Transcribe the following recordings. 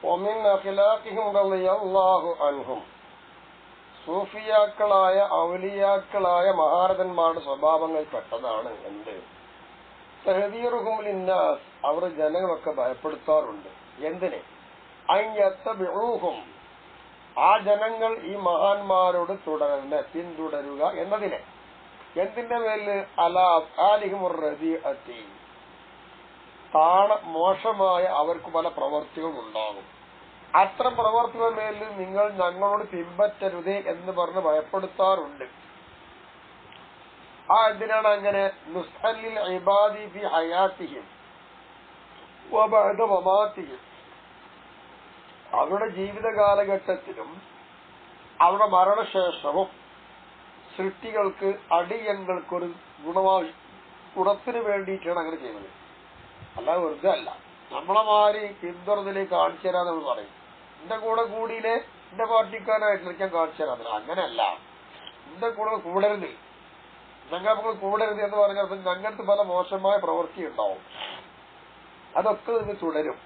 ومن أخلاقهم رضي الله عنهم സൂഫിയാക്കളായ ഔലിയാക്കളായ മഹാരഥന്മാരുടെ സ്വഭാവങ്ങൾ പെട്ടതാണ് എന്ത് തഹ്ദീറുഹും ലിന്നാസ് അവർ ജനങ്ങളൊക്കെ ഭയപ്പെടുത്താറുണ്ട് എന്തിനെ അയ്യത്തബിഊഹും ആ ജനങ്ങൾ ഈ മഹാന്മാരോട് പിന്തുടരുക എന്നതിനെ എന്തിന്റെ മേല് അലാ അഫ്ആലിഹിമുർ റദീഅത്തി മോശമായ അവർക്ക് പല പ്രവർത്തികളും ഉണ്ടാകും അത്തരം പ്രവർത്തികളുടെ മേലിൽ നിങ്ങൾ ഞങ്ങളോട് പിൻപറ്റരുതേ എന്ന് പറഞ്ഞ് ഭയപ്പെടുത്താറുണ്ട് ആ എന്തിനാണ് അങ്ങനെ നുസ്അലിൽ ഇബാദി ഫി ഹയാത്തിഹിം വബഅദ മമാതിഹിം അവരുടെ ജീവിത കാലഘട്ടത്തിലും അവരുടെ മരണശേഷവും സൃഷ്ടികൾക്ക് അടിയങ്ങൾക്കൊരു ഗുണത്തിന് വേണ്ടിയിട്ടാണ് അങ്ങനെ ചെയ്യുന്നത് അല്ലാതെ വെറുതെ അല്ല നമ്മളെ മാറി പിന്തുടർന്നിലേക്ക് കാണിച്ചു തരാന്ന് നമ്മൾ പറയും എന്റെ കൂടെ കൂടിയില്ലേ എന്റെ പാർട്ടിക്കാരായിട്ട് ഞാൻ കാണിച്ചു തരാം അങ്ങനെയല്ല എന്റെ കൂടെ കൂടരുത് ഞങ്ങൾ കൂടരുത് എന്ന് പറഞ്ഞാൽ ഞങ്ങൾക്ക് പല മോശമായ പ്രവൃത്തി ഉണ്ടാവും അതൊക്കെ ഇത് തുടരും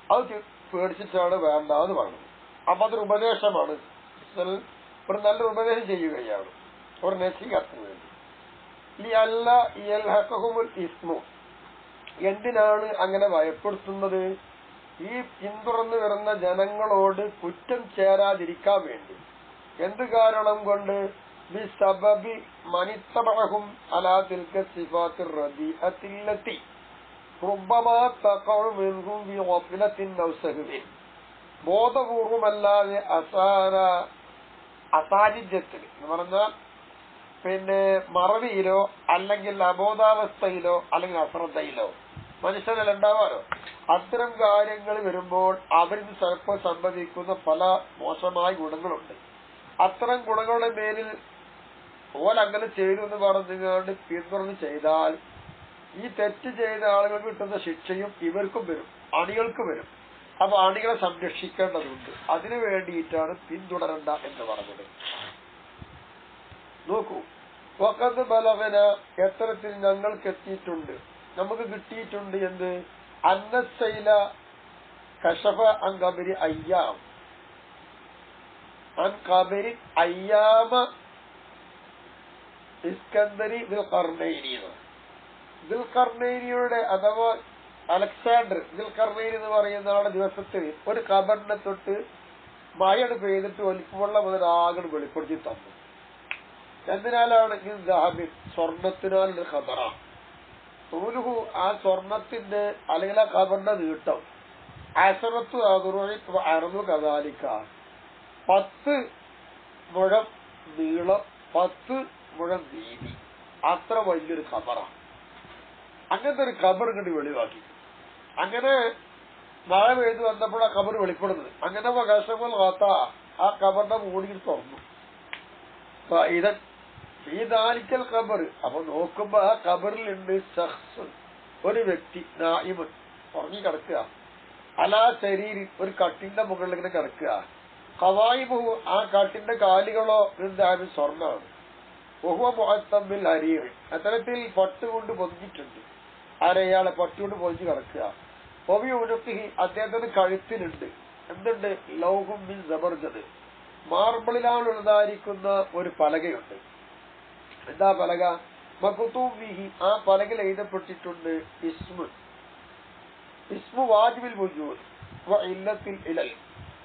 അത് പേടിച്ചിട്ടാണ് വേണ്ട എന്ന് പറയുന്നത് അപ്പൊ അതൊരു ഉപദേശമാണ് ഒരു നല്ലൊരു ഉപദേശം ചെയ്യുകയാണ് ഒരു നസീഹത്തിന് വേണ്ടി ഈ അല്ല യൽഹഖഹുൽ ഇസ്മു എന്തിനാണ് അങ്ങനെ ഭയപ്പെടുത്തുന്നത് ഈ പിന്തുടർന്നു വരുന്ന ജനങ്ങളോട് കുറ്റം ചേരാതിരിക്കാൻ വേണ്ടി എന്ത് കാരണം കൊണ്ട് ബിസബബി മനിത്തബഅഹും അലാ തിൽക സിഫാത്തിർ റദീഅത്തില്ലത്തി റുബ്ബമാ തഖഉ മിൻഹും ബി ഗഫലത്തിൻ ഔ സഹ്വിൻ ബോധപൂർവമല്ലാതെ അസാന്നിധ്യത്തിൽ എന്ന് പറഞ്ഞാൽ മറവിയിലോ അല്ലെങ്കിൽ അബോധാവസ്ഥയിലോ അല്ലെങ്കിൽ അശ്രദ്ധയിലോ മനുഷ്യരിൽ ഉണ്ടാവാറോ അത്തരം കാര്യങ്ങൾ വരുമ്പോൾ അവരിന് ചിലപ്പോൾ സംഭവിക്കുന്ന പല മോശമായ ഗുണങ്ങളുണ്ട് അത്തരം ഗുണങ്ങളുടെ മേലിൽ ഓലങ്ങനെ ചെയ്തു എന്ന് പറഞ്ഞുകൊണ്ട് പിന്തുടർന്ന് ചെയ്താൽ ഈ തെറ്റ് ചെയ്ത ആളുകൾക്ക് കിട്ടുന്ന ശിക്ഷയും ഇവർക്കും വരും അണികൾക്കും വരും അപ്പൊ അണികളെ സംരക്ഷിക്കേണ്ടതുണ്ട് അതിനു വേണ്ടിയിട്ടാണ് പിന്തുടരണ്ട എന്ന് പറഞ്ഞത് നോക്കൂ വഖദ് ബലഗന എത്തരത്തിൽ ഞങ്ങൾക്ക് എത്തിയിട്ടുണ്ട് നമുക്ക് കിട്ടിയിട്ടുണ്ട് എന്ത് അന്നസൈല കശഫ അൻ ഖബരി അയ്യാം അൻ ഖബരി അയ്യാമ ഇസ്കന്ദരി ദുൽഖർനൈനിയുടെ അഥവാ അലക്സാണ്ടർ ദുൽഖർനൈനി എന്ന് പറയുന്ന ആളുടെ ദിവസത്തിൽ ഒരു ഖബറിനെ തൊട്ട് മഴയാണ് പെയ്തിട്ട് ഒലിക്കുമുള്ള മുതൽ ആകെ വെളിപ്പെടുത്തി തന്നു എന്തിനാലാണ് സ്വർണത്തിനാലുള്ള ഖബറാണ് തൂലുഹു ആ സ്വർണത്തിന്റെ അല്ലെങ്കിൽ ആ ഖബറിന്റെ നീട്ടം അസറത്തു അറുതു കദാലിക്ക 10 മുഴം നീളം 10 മുഴം വീതി അത്ര വലിയൊരു ഖബറാണ് അങ്ങനത്തെ ഒരു ഖബർ കണ്ടി വെളിവാക്കി അങ്ങനെ മഴ പെയ്ത് വന്നപ്പോൾ ആ ഖബർ വെളിപ്പെടുന്നത് അങ്ങനെ കശമുൽ ഖാത്ത ആ ഖബറിന്റെ മൂടി തുറന്നു ഇതൻ ഈ ദാലിക്കൽ ഖബർ അപ്പൊ നോക്കുമ്പോ ആ ഖബറിലുണ്ട് ശഖ്സ് ഒരു വ്യക്തി നായിമൻ ഉറങ്ങി കിടക്കുക അലാ ശരീരി ഒരു കട്ടിന്റെ മുകളിൽ ഇങ്ങനെ കിടക്കുക ഖവായിബു ആ കട്ടിന്റെ കാലുകളോ എന്തായാലും സ്വർണ്ണമാണ് ബഹുവ മുഅത്തമ്മിൽ ഹരീർ അത്തരത്തിൽ പട്ടുകൊണ്ട് പൊതിഞ്ഞിട്ടുണ്ട് ആരെയാളെ പട്ടുകൊണ്ട് പൊതിഞ്ഞ് കിടക്കുക ഒവി ഉനുഖിഹി അദ്ദേഹത്തിന് കഴുത്തിനുണ്ട് എന്തുണ്ട് ലൗഹും മിൻ സബർജദ് മാർബിളിലാണുള്ളതായിരിക്കുന്ന ഒരു പലകയുണ്ട് എന്താ പലക മഖ്തൂബിഹി ആ പലകയിൽ എഴുതപ്പെട്ടിട്ടുണ്ട് ഇസ്മു വാജിബിൽ വുജൂദ് വ ഇല്ലത്തിൽ ഇലൽ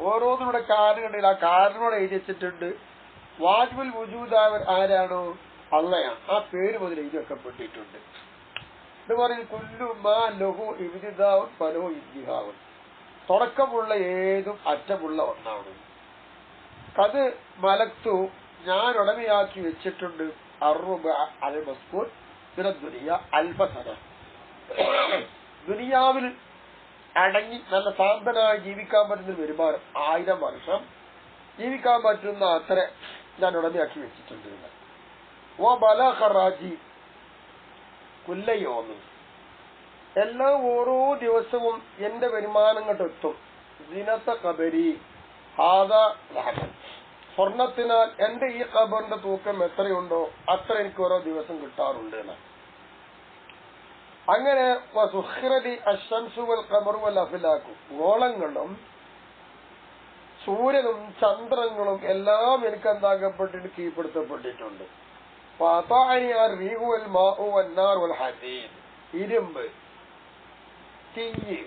ഓരോന്നിനുള്ള കാരണങ്ങളിൽ ആ കാരണോട് എഴുതി വെച്ചിട്ടുണ്ട് വാജിബുൽ വുജൂദ് ആരാണോ അള്ളയാണ് ആ പേര് മുതൽ എഴുതി വെക്കപ്പെട്ടിട്ടുണ്ട് ഇത് പറയും കുല്ലു മാ ലഹു ഇബ്തിദാഉൻ ഫലഹു ഇന്തിഹാഉൻ തുടക്കമുള്ള ഏതും അറ്റമുള്ള ഒന്നാണ് അത് മലക്തു ഞാൻ ഉടമയാക്കി വെച്ചിട്ടുണ്ട് ദുനിയാവിൽ അടങ്ങി നല്ല സാന്തനായി ജീവിക്കാൻ പറ്റുന്ന വരുമാനം 1000 വർഷം ജീവിക്കാൻ പറ്റുന്ന അത്ര ഞാൻ ഉടമയാക്കി വെച്ചിട്ടുണ്ട് ഓ ബലാഖറാജി കുല്ലയോന്ന് എല്ലാം ഓരോ ദിവസവും എന്റെ വരുമാനങ്ങൾക്കെത്തും ദിനത്തെ കബരി ഹാദാ റഹ്മൻ സ്വർണത്തിനാൽ എന്റെ ഈ ഖബറിന്റെ തൂക്കം എത്രയുണ്ടോ അത്ര എനിക്ക് ഓരോ ദിവസം കിട്ടാറുണ്ട് എന്ന് അങ്ങനെ ഗോളങ്ങളും സൂര്യനും ചന്ദ്രങ്ങളും എല്ലാം എനിക്ക് എന്താക്കപ്പെട്ടിട്ട് കീഴ്പ്പെടുത്തപ്പെട്ടിട്ടുണ്ട്. ഇരുമ്പ്, തീയ്,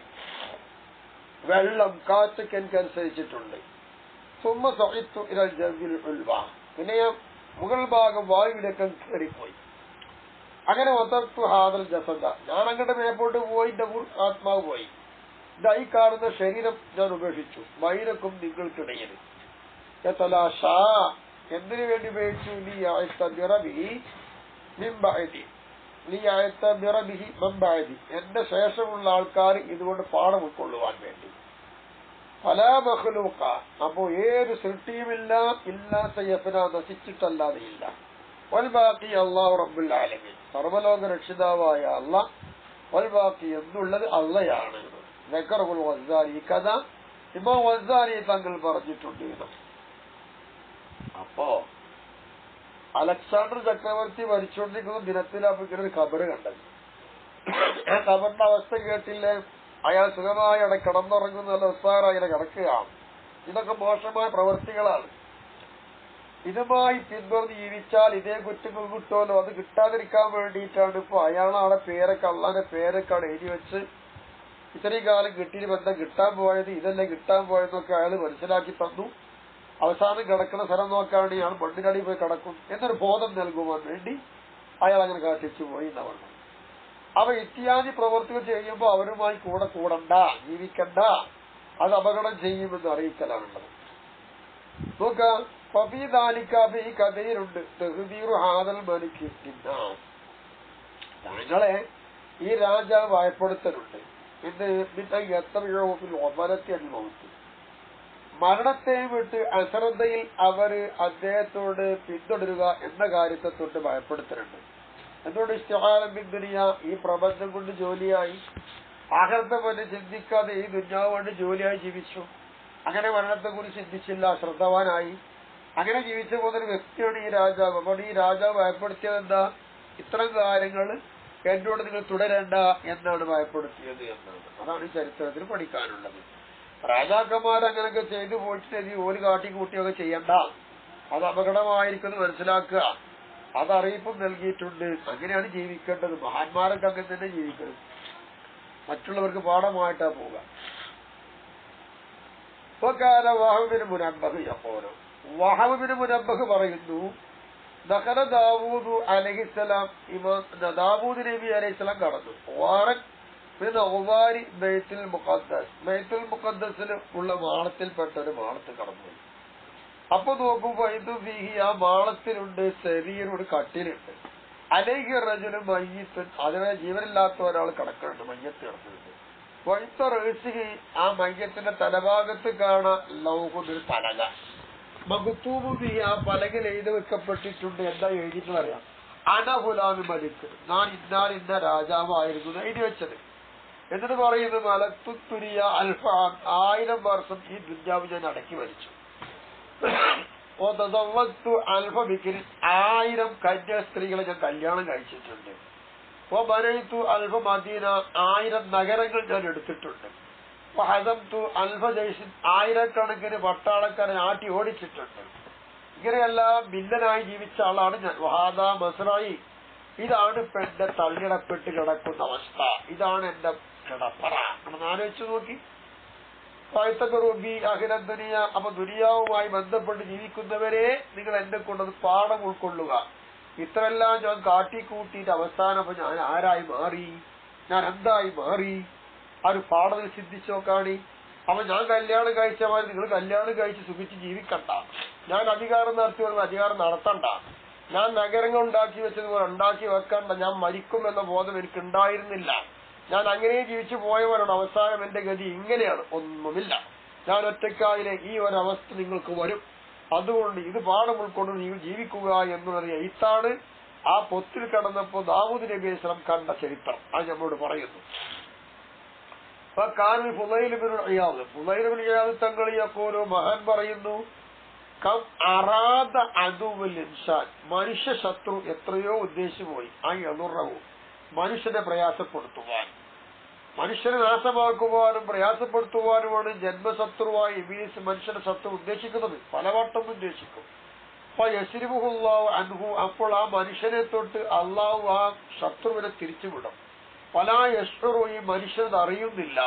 വെള്ളം, കാറ്റൊക്കെ എനിക്ക് അനുസരിച്ചിട്ടുണ്ട്. പിന്നെ ഞാൻ മുകൾ ഭാഗം വായുവിലേക്ക് കയറിപ്പോയി. അങ്ങനെ ഒത്തർത്തു ഹാദൽ ജസദ, ഞാൻ അങ്ങോട്ട് മേപ്പോട്ട് പോയി, എന്റെ ആത്മാവ് പോയി. ഇതായി കാണുന്ന ശരീരം ഞാൻ ഉപേക്ഷിച്ചു. ബൈനക്കും നിങ്ങൾക്കിടയിൽ എന്തിനു വേണ്ടി ഉപയോഗിച്ചു? എന്റെ ശേഷമുള്ള ആൾക്കാർ ഇതുകൊണ്ട് പാഠം ഉൾക്കൊള്ളുവാൻ വേണ്ടി. ഫലാമഖ്ലൂഖ, അപ്പോ ഏത് സൃഷ്ടിയുമില്ല, ഇല്ലാ സയഫന, നശിച്ചിട്ടല്ലാതെയില്ല. വൽ ബാഖി അല്ലാഹു റബ്ബുൽ ആലമീൻ, സർവ്വലോക രക്ഷിതാവായ അല്ലാഹ്. വൽ ബാഖി എന്നുള്ളത് അള്ളയാണ്. ദക്കറുൽ ഗസ്സാലി, ഈ കഥ ഇമാം ഗസ്സാലി തങ്ങൾ പറഞ്ഞിട്ടുണ്ട്. അപ്പോ അലക്സാണ്ടർ ചക്രവർത്തി മരിച്ചുകൊണ്ടിരിക്കുന്ന ദിനത്തിലാണ് ഇങ്ങനെ ഒരു ഖബറ് കണ്ടത്. ആ ഖബറിന്റെ അവസ്ഥ കേട്ടില്ലേ? അയാൾ സുഖമായി അവിടെ കിടന്നുറങ്ങുന്ന ഉസ്താറായി കിടക്കുകയാണ്. ഇതൊക്കെ മോശമായ പ്രവൃത്തികളാണ്. ഇതുമായി പിന്തുടർന്ന് ജീവിച്ചാൽ ഇതേ കുറ്റങ്ങൾ കിട്ടുമല്ലോ. അത് കിട്ടാതിരിക്കാൻ വേണ്ടിയിട്ടാണ് ഇപ്പൊ അയാളാണ് പേരൊക്കെ, അള്ളാന്റെ പേരൊക്കെ അവിടെ എഴുതി വെച്ച് ഇത്രയും കാലം കിട്ടിയ ബന്ധം കിട്ടാൻ പോയത്, ഇതെല്ലാം കിട്ടാൻ പോയതെന്നൊക്കെ അയാൾ മനസ്സിലാക്കി തന്നു. അവസാനം കിടക്കുന്ന സ്ഥലം നോക്കാണ്ട് ഇയാൾ മണ്ണിനടി പോയി കിടക്കും എന്നൊരു ബോധം നൽകുവാൻ വേണ്ടി അയാൾ അങ്ങനെ കാട്ടിച്ചു പോയി എന്നാണ്. അവ ഇത്യാദി പ്രവർത്തികൾ ചെയ്യുമ്പോൾ അവരുമായി കൂടണ്ട, ജീവിക്കണ്ട, അത് അപകടം ചെയ്യുമെന്ന് അറിയിക്കലാണുള്ളത്. നോക്കാം, ഈ കഥയിലുണ്ട് ഹാദൽ മലിക്ക്, താങ്കളെ ഈ രാജാവ് ഭയപ്പെടുത്തലുണ്ട്. ഇത് ഒമരത്തെ അനുഭവിച്ചു. മരണത്തെ വിട്ട് അശ്രദ്ധയിൽ അവര് അദ്ദേഹത്തോട് പിന്തുടരുക എന്ന കാര്യത്തെ തൊട്ട് ഭയപ്പെടുത്തലുണ്ട്. എന്തുകൊണ്ട്? ഇസ്തിഹാലബിദ്ദുനിയ, ഈ പ്രബന്ധം കൊണ്ട് ജോലിയായി, ആഖിറത്തെ പറ്റി ചിന്തിക്കാതെ ഈ ദുന്യാവ് കൊണ്ട് ജോലിയായി ജീവിച്ചു. അങ്ങനെ മരണത്തെ കുറിച്ച് ചിന്തിച്ചില്ല, ശ്രദ്ധവാനായി. അങ്ങനെ ജീവിച്ചു പോകുന്നൊരു വ്യക്തിയാണ് ഈ രാജാവ്. അപ്പോൾ ഈ രാജാവ് ഭയപ്പെടുത്തിയത് എന്താ? ഇത്തരം കാര്യങ്ങൾ എന്നോട് നിങ്ങൾ തുടരണ്ട എന്നാണ് ഭയപ്പെടുത്തിയത് എന്നാണ്. അതാണ് ഈ ചരിത്രത്തിൽ പഠിക്കാനുള്ളത്. രാജാക്കന്മാർ അങ്ങനെയൊക്കെ ചെയ്തു പോയിട്ട് ഒരു കാട്ടിക്കൂട്ടിയൊക്കെ ചെയ്യണ്ട, അത് അപകടമായിരിക്കും മനസ്സിലാക്കുക, അത് അറിയിപ്പും നൽകിയിട്ടുണ്ട്. അങ്ങനെയാണ് ജീവിക്കേണ്ടത്. മഹാന്മാരൊക്കെ അങ്ങനെ തന്നെ ജീവിക്കണം. മറ്റുള്ളവർക്ക് പാഠമായിട്ടാ പോവുക. വഹബിന് മുനബ്ബഹ് യഖൂലു, വഹബിന് മുനബ്ബഹ് പറയുന്നു, ദഖല ദാവൂദ് അലൈഹിസ്സലാം, ഇമാം ദാവൂദ് നബി അലൈഹിസ്സലാം കടന്നു. ബൈത്തുൽ മുഖദ്ദസ്, ബൈത്തുൽ മുഖദ്ദസിൽ ഉള്ള മാളത്തിൽപ്പെട്ട ഒരു മാളത്തിൽ കടന്നു. അപ്പൊ നോക്കുമ്പോ ഇത് ഫീഹി, ആ മാളത്തിലുണ്ട് ശരീരൊരു കട്ടിലുണ്ട്. അലൈഹി റജുലുൻ മയ്യിത്തുൻ, അതിനെ ജീവനില്ലാത്ത ഒരാൾ കിടക്കുന്നുണ്ട്, മയ്യത്ത് കിടക്കുന്നുണ്ട്. വൈത്ത റഹ്സിഹി, ആ മയ്യത്തിന്റെ തലഭാഗത്ത് കാണാൻ ലൗഹുൽ പലക. മഗ്തൂബു ഫീഹി, ആ പലകയിൽ എഴുതി വെക്കപ്പെട്ടിട്ടുണ്ട്. എന്താ എഴുതിയിട്ട് പറയാം? അന ഗുലാമു മലിക്, ഞാൻ ഇന്ന രാജാവായിരുന്നു എഴുതി വെച്ചത്. എന്നിട്ട് പറയുന്നത് മലത്തുത്തുരിയ അൽഫാൻ, 1000 വർഷം ഈ ദുന്യാവ് ഞാൻ അടക്കി വലിച്ചു. 1000 കന്യ സ്ത്രീകളെ ഞാൻ കല്യാണം കഴിച്ചിട്ടുണ്ട്. അൽഫ മദീന, 1000 നഗരങ്ങൾ ഞാൻ എടുത്തിട്ടുണ്ട്. അൽഫ ജയ്സിൻ, 1000കണക്കിന് പട്ടാളക്കാരെ ആട്ടി ഓടിച്ചിട്ടുണ്ട്. ഇങ്ങനെയെല്ലാം ഭിന്നനായി ജീവിച്ച ആളാണ് ഞാൻ. വഹാദ മസ്റായി, ഇതാണ് ഇപ്പൊ എന്റെ തള്ളിടപ്പെട്ട് കിടക്കുന്ന അവസ്ഥ, ഇതാണ് എന്റെ കിടപ്പറ. നമ്മൾ ആലോചിച്ചു നോക്കി. അഖിലദുനിയ, അപ്പൊ ദുനിയാവുമായി ബന്ധപ്പെട്ട് ജീവിക്കുന്നവരെ നിങ്ങൾ എന്നെ കൊണ്ടത് പാഠം ഉൾക്കൊള്ളുക. ഇത്രയെല്ലാം ഞാൻ കാട്ടിക്കൂട്ടിയിട്ട് അവസാനം അപ്പൊ ഞാൻ ആരായി മാറി, ഞാൻ എന്തായി മാറി, ആ ഒരു പാഠത്തിൽ ചിന്തിച്ചു നോക്കാണി. അപ്പൊ ഞാൻ കല്യാണം കഴിച്ച മാതിരി നിങ്ങൾ കല്യാണം കഴിച്ച് സുഖിച്ച് ജീവിക്കണ്ട, ഞാൻ അധികാരം നടത്തി വരുന്ന അധികാരം നടത്തണ്ട, ഞാൻ നഗരങ്ങൾ ഉണ്ടാക്കി വെച്ചതുപോലെ ഉണ്ടാക്കി വെക്കണ്ട, ഞാൻ മരിക്കും എന്ന ബോധം എനിക്ക് ഉണ്ടായിരുന്നില്ല. ഞാൻ അങ്ങനെ ജീവിച്ചു പോയവരാണ്. അവസാനം എന്റെ ഗതി ഇങ്ങനെയാണ്, ഒന്നുമില്ല, ഞാൻ ഒറ്റക്കായിലെ ഈ ഒരവസ്ഥ നിങ്ങൾക്ക് വരും. അതുകൊണ്ട് ഇത് പാഠം ഉൾക്കൊണ്ട് നിങ്ങൾ ജീവിക്കുക എന്നുള്ളത് എഴുത്താണ്. ആ പൊത്തിൽ കടന്നപ്പോ ദാവൂദ് നബി അലൈഹി സ്വലാം കണ്ട ചരിത്രം അത് നമ്മളോട് പറയുന്നു. ഫുളൈൽ ഇബ്നു ഇയാദ് തങ്ങൾ യഖൂലു, മഹാൻ പറയുന്നു, കം അറാദ അദുവുൽ ഇൻസാൻ, മനുഷ്യ ശത്രു എത്രയോ ഉദ്ദേശിച്ചു പോയി, ആ യദുറഹു, മനുഷ്യനെ പ്രയാസപ്പെടുത്തുവാൻ. മനുഷ്യനെ നാശമാക്കുവാനും പ്രയാസപ്പെടുത്തുവാനുമാണ് ജന്മശത്രുവായി ഇബ്ലീസ് മനുഷ്യന്റെ ശത്രു ഉദ്ദേശിക്കുന്നത്. പലവട്ടം ഉദ്ദേശിക്കും. അപ്പൊ യസ്രിബുഹുല്ലാഹു അൻഹു, അപ്പോൾ ആ മനുഷ്യനെ തൊട്ട് അള്ളാഹു ആ ശത്രുവിനെ തിരിച്ചുവിടും. പലാ യശ്ഉറു, ഈ മനുഷ്യനത് അറിയുന്നില്ല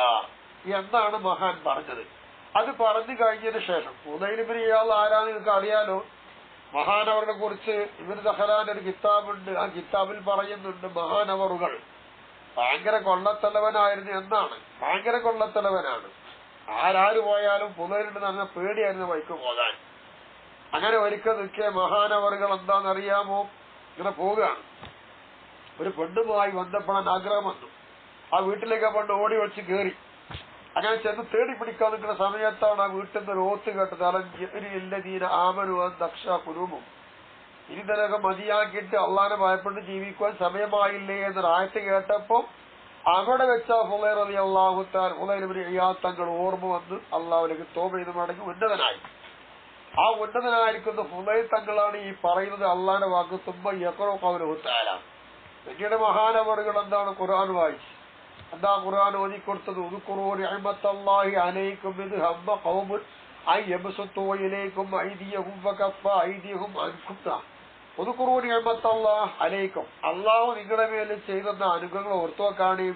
എന്നാണ് മഹാൻ പറഞ്ഞത്. അത് പറഞ്ഞു കഴിഞ്ഞതിന് ശേഷം ഫുദൈൽ ഇബ്നു ഇയാദ് ആരാന്ന് നിങ്ങൾക്ക് അറിയാലോ. മഹാനവറിനെ കുറിച്ച് ഇബ്നു ദഹ്ലാന്റെ ഒരു കിതാബുണ്ട്. ആ കിതാബിൽ പറയുന്നുണ്ട് മഹാനവറുകൾ ഭയങ്കര കൊള്ളത്തലവനായിരുന്നു എന്നാണ്. ഭയങ്കര കൊള്ളത്തലവനാണ്. ആരാര് പോയാലും ഫുദൈലിന് നല്ല പേടിയായിരുന്നു വഴിക്ക് പോകാൻ. അങ്ങനെ ഒരിക്കൽ നിൽക്കിയ മഹാനവറുകൾ എന്താണെന്നറിയാമോ, ഇങ്ങനെ പോവുകയാണ്. ഒരു പെണ്ണുമായി ബന്ധപ്പെടാൻ ആഗ്രഹം വന്നു. ആ വീട്ടിലേക്ക് പെണ്ണ് ഓടി വെച്ച് കയറി. അങ്ങനെ ചെന്ന് തേടി പിടിക്കാൻ നിൽക്കുന്ന സമയത്താണ് ആ വീട്ടിൽ നിന്ന് ഒരു ഓത്ത് കേട്ടത്. അലീന ആമനുവാൻ ദക്ഷ കുരുമും, ഇനി നിനക്ക് മതിയാക്കിയിട്ട് അള്ളാനെ ഭയപ്പെട്ട് ജീവിക്കുവാൻ സമയമായില്ലേ എന്നൊരു ആയത്ത് കേട്ടപ്പോ അവിടെ വെച്ച ഫുദൈൽ റളിയല്ലാഹു തആല ഫുദൈൽ ഇബ്നു ഇയാദ് തങ്ങൾ ഓർമ്മ വന്ന് അള്ളാഹുവിലേക്ക് തൗബ ചെയ്ത് മടങ്ങി ഉന്നതനായി. ആ ഉന്നതനായിരിക്കുന്ന ഫുദൈൽ തങ്ങളാണ് ഈ പറയുന്നത് അള്ളാന്റെ വാക്ക് തുമ്പ യഖറു ഖൗലുഹു തആല. പിന്നീട് മഹാനവറുകൾ എന്താണ് ഖുർആൻ വായിച്ചു. എന്താ ഖുർആൻ ഓതിക്കൊടുത്തത്? ഉദ്കുറൂ നിഅമത്തല്ലാഹി അലൈക്കും ഇദ് ഹമ്മ ഖൗമുൻ അൻ യബ്സുതു ഇലൈക്കും ഐദിയഹും ഫകഫ ഐദിയഹും അൻകും. ഉദ്കുറൂ നിഅമത്തല്ലാഹി അലൈക്കും, അല്ലാഹു നിങ്ങളുടെ മേൽ ചെയ്തെന്ന അനുഗ്രഹങ്ങൾ ഓർത്തു വെക്കാണേ.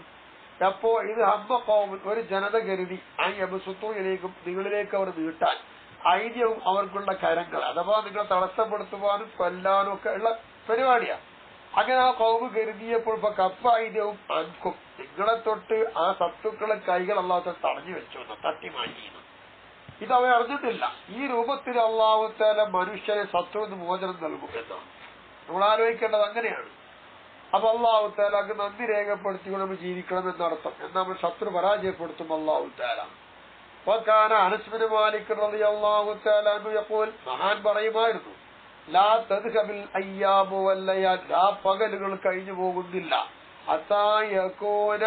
അപ്പോ ഇത് ഹമ്മ ഖൗമുൻ, ഒരു ജനത കരുതി, അൻ യബ്സുതു ഇലൈക്കും, നിങ്ങളിലേക്ക് അവർ നീട്ടാൻ, ഐദിയഹും അവർക്കുള്ള കരങ്ങൾ, അഥവാ നിങ്ങളെ തടസ്സപ്പെടുത്തുവാനും കൊല്ലാനും ഒക്കെ ഉള്ള പരിപാടിയാണ്. അങ്ങനെ ആ കൗമ് കരുതിയപ്പോൾ കപ്പ ഐദ്യവും അൻകും, നിങ്ങളെ തൊട്ട് ആ ശത്രുക്കളെ കൈകൾ അള്ളാഹു തടഞ്ഞു വെച്ചു, തട്ടി മാറ്റിയിരുന്നു. ഇത് അവൻ അറിഞ്ഞിട്ടില്ല. ഈ രൂപത്തിൽ അള്ളാഹു തആല മനുഷ്യനെ ശത്രുവിന് മോചനം നൽകും എന്നാണ് നമ്മൾ ആലോചിക്കേണ്ടത്. അങ്ങനെയാണ്. അപ്പൊ അള്ളാഹു തആല അത് നന്ദി രേഖപ്പെടുത്തിക്കൊണ്ട് നമ്മൾ ജീവിക്കണം എന്നർത്ഥം. എന്നാൽ നമ്മൾ ശത്രു പരാജയപ്പെടുത്തും അള്ളാഹു തആല. വകാന അനസ് ബിൻ മാലിക് റളിയല്ലാഹു തആല അൻഹു യഖൂൽ, മഹാൻ പറയുമായിരുന്നു, ലാ തദ്ഹബിൽ അയ്യാമു വല്ലയാൽ, ആ പകലുകൾ കഴിഞ്ഞു പോകുന്നില്ല, ഹത്താ യകൂന